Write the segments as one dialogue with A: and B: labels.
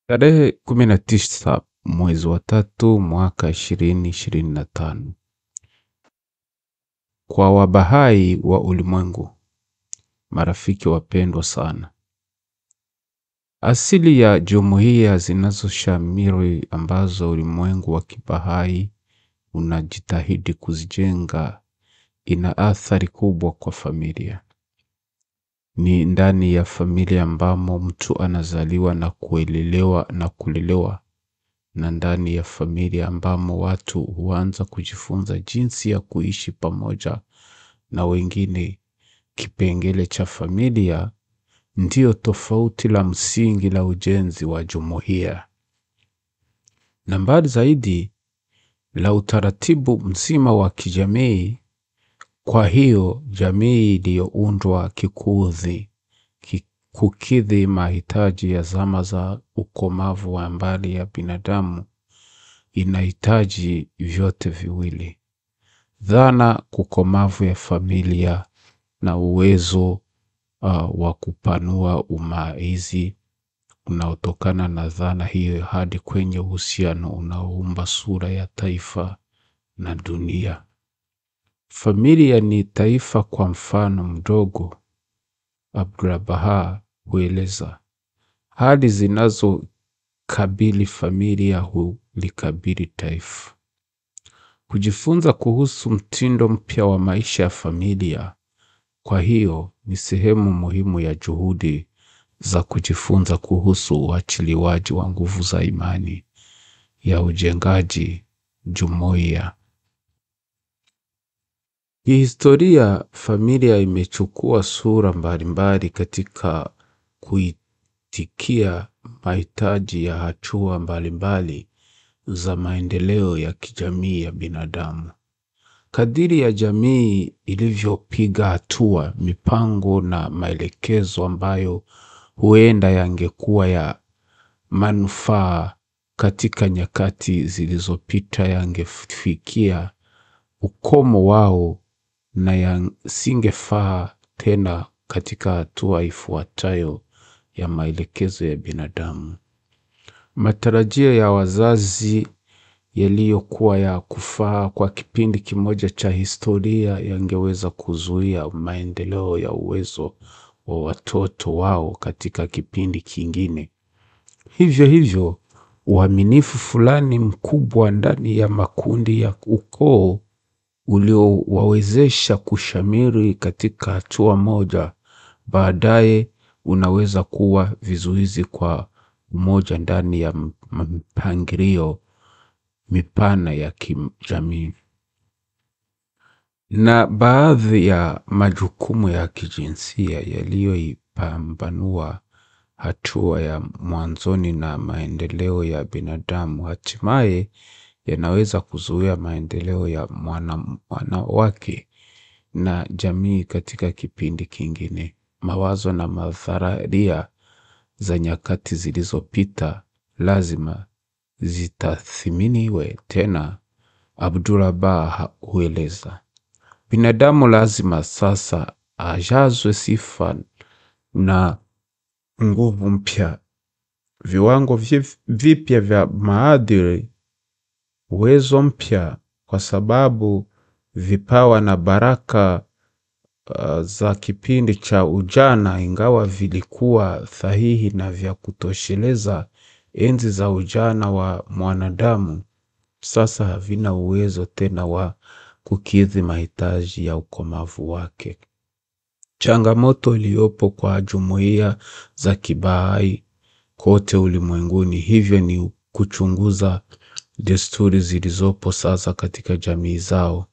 A: Tarehe 19 mwezi wa tatu mwaka 2025. Kwa Wabahai wa ulimwengu, marafiki wapendwa sana. Asili ya jumuiya zinazoshamiri ambazo ulimwengu wa Kibahai unajitahidi kuzijenga ina athari kubwa kwa familia. Ni ndani ya familia ambamo mtu anazaliwa na kuelelewa na kulelewa, na ndani ya familia ambamo watu huanza kujifunza jinsi ya kuishi pamoja na wengine. Kipengele cha familia ndio tofauti la msingi la ujenzi wa jumuiya, na mbali zaidi la utaratibu mzima wa kijamii. Kwa hiyo jamii iliyoundwa kukidhi mahitaji ya zama za ukomavu wa mbali ya binadamu inahitaji vyote viwili: dhana kukomavu ya familia na uwezo wa kupanua umaizi unaotokana na dhana hiyo hadi kwenye uhusiano unaoumba sura ya taifa na dunia. Familia ni taifa. Kwa mfano mdogo, Abdul-Baha hueleza hali zinazokabili familia hulikabili taifa. Kujifunza kuhusu mtindo mpya wa maisha ya familia, kwa hiyo, ni sehemu muhimu ya juhudi za kujifunza kuhusu uachiliwaji wa nguvu za imani ya ujengaji jumuiya. Kihistoria, familia imechukua sura mbalimbali katika kuitikia mahitaji ya hatua mbalimbali za maendeleo ya kijamii ya binadamu. Kadiri ya jamii ilivyopiga hatua, mipango na maelekezo ambayo huenda yangekuwa ya manufaa katika nyakati zilizopita yangefikia ukomo wao na yasingefaa tena katika hatua ifuatayo ya maelekezo ya binadamu. Matarajio ya wazazi yaliyokuwa ya kufaa kwa kipindi kimoja cha historia yangeweza kuzuia maendeleo ya uwezo wa watoto wao katika kipindi kingine. Hivyo hivyo, uaminifu fulani mkubwa ndani ya makundi ya ukoo uliowawezesha kushamiri katika hatua moja, baadaye unaweza kuwa vizuizi kwa umoja ndani ya mpangilio mipana ya kijamii. Na baadhi ya majukumu ya kijinsia yaliyoipambanua hatua ya mwanzoni na maendeleo ya binadamu, hatimaye yanaweza kuzuia maendeleo ya wanawake na jamii katika kipindi kingine. Mawazo na madharia za nyakati zilizopita lazima zitathminiwe tena. Abdul-Baha hueleza binadamu lazima sasa ajazwe sifa na nguvu mpya, viwango vipya vya maadili, uwezo mpya, kwa sababu vipawa na baraka za kipindi cha ujana, ingawa vilikuwa sahihi na vya kutosheleza enzi za ujana wa mwanadamu, sasa havina uwezo tena wa kukidhi mahitaji ya ukomavu wake. Changamoto iliyopo kwa jumuiya za Kibahai kote ulimwenguni hivyo ni kuchunguza desturi zilizopo sasa katika jamii zao,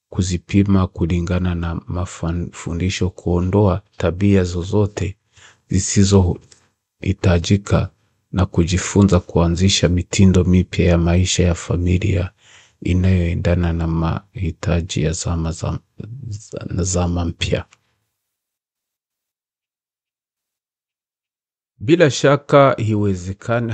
A: kuzipima kulingana na mafundisho, kuondoa tabia zozote zisizohitajika na kujifunza kuanzisha mitindo mipya ya maisha ya familia inayoendana na mahitaji ya zama mpya. Bila shaka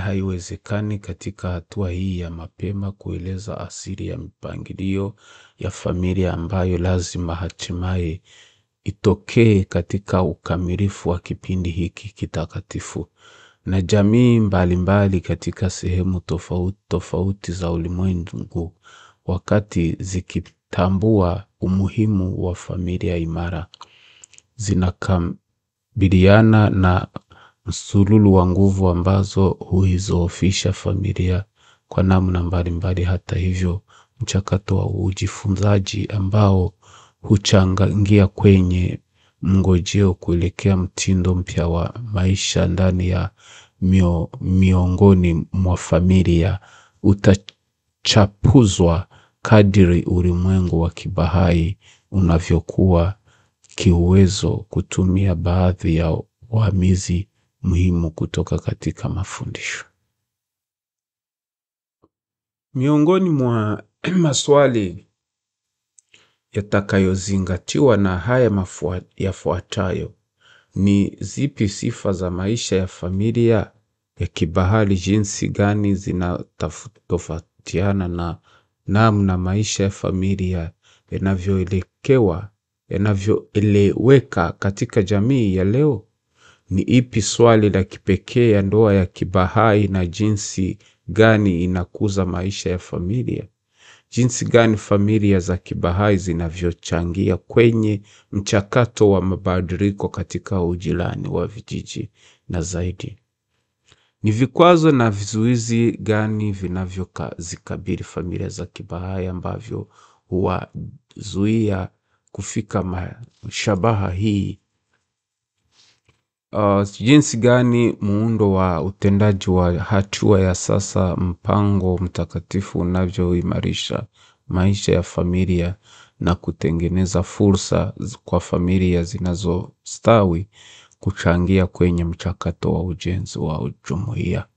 A: haiwezekani katika hatua hii ya mapema kueleza asili ya mipangilio ya familia ambayo lazima hatimaye itokee katika ukamilifu wa kipindi hiki kitakatifu. na jamii mbalimbali katika sehemu tofauti tofauti za ulimwengu, wakati zikitambua umuhimu wa familia imara, zinakabiliana na msululu wa nguvu ambazo huizoofisha familia kwa namna mbalimbali. Hata hivyo, mchakato wa ujifunzaji ambao huchangia kwenye mngojeo kuelekea mtindo mpya wa maisha ndani ya miongoni mwa familia utachapuzwa kadiri ulimwengu wa kibahai unavyokuwa kiuwezo kutumia baadhi ya uhamizi muhimu kutoka katika mafundisho. Miongoni mwa maswali yatakayozingatiwa na haya yafuatayo ni: zipi sifa za maisha ya familia ya kibahari? Jinsi gani zinatofautiana na namna maisha ya familia yanavyoeleweka katika jamii ya leo? Ni ipi swali la kipekee ya ndoa ya kibahari na jinsi gani inakuza maisha ya familia? Jinsi gani familia za kibahari zinavyochangia kwenye mchakato wa mabadiliko katika ujirani wa vijiji na zaidi? Ni vikwazo na vizuizi gani vinavyozikabili familia za kibahari ambavyo huwazuia kufika mashabaha hii? Jinsi gani muundo wa utendaji wa hatua ya sasa, mpango mtakatifu unavyoimarisha maisha ya familia na kutengeneza fursa kwa familia zinazostawi kuchangia kwenye mchakato wa ujenzi wa jumuiya.